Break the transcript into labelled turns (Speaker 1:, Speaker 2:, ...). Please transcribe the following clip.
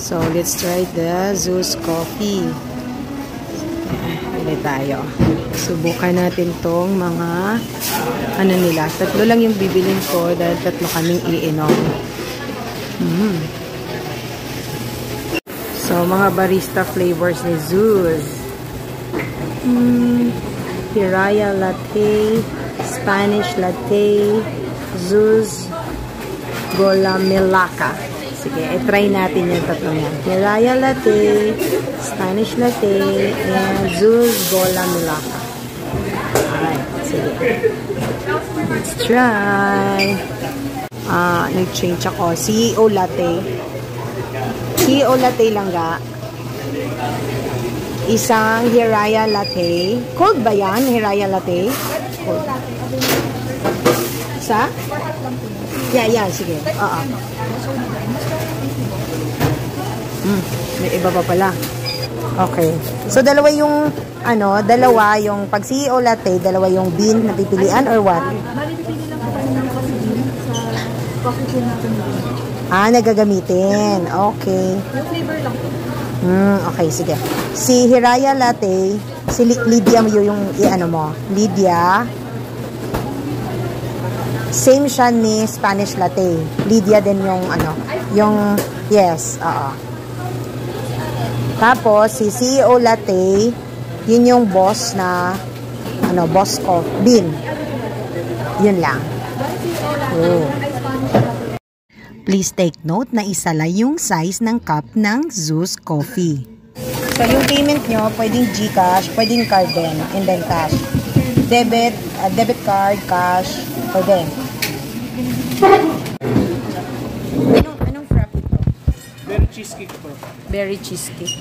Speaker 1: So, let's try the Zeus coffee. Pili tayo. Subukan natin tong mga ano nila. Tatlo lang yung bibilin ko dahil tatlo kaming iinom. So, mga barista flavors ni Zeus. Hiraya latte, Spanish latte, Zeus Gola Melaka. Sige, i-try natin yung tatlong yan. Hiraya latte, Spanish latte, and Zeus Gola Melaka. Alright, sige. Let's try. Nag-change ako. CEO latte. CEO latte lang ga. Isang Hiraya latte. Cold ba yan? Hiraya latte? Cold. Isa? Yeah, sige. Oo. May iba pa pala. Okay. So, dalawa yung, dalawa yung, pag CEO latte, dalawa yung bean na pipilian or what?
Speaker 2: Pipili lang po kayo ng coffee bean sa coffee bean natin.
Speaker 1: Nagagamitin. Okay.
Speaker 2: Yung flavor lang po.
Speaker 1: Okay, sige. Si Hiraya latte, si Lydia mo yung i-ano mo. Lydia. Same siya ni Spanish latte. Lydia din yung yung yes, Tapos si CEO latte, yun yung boss na boss ko, bean. Yun lang. Oh. Please take note na isa lang yung size ng cup ng Zeus coffee. So, yung payment nyo, pwedeng GCash, pwedeng card din, and then cash. Debit card, cash, pwede. Anong frap ito?
Speaker 3: Berry cheesecake po.
Speaker 1: Berry cheesecake.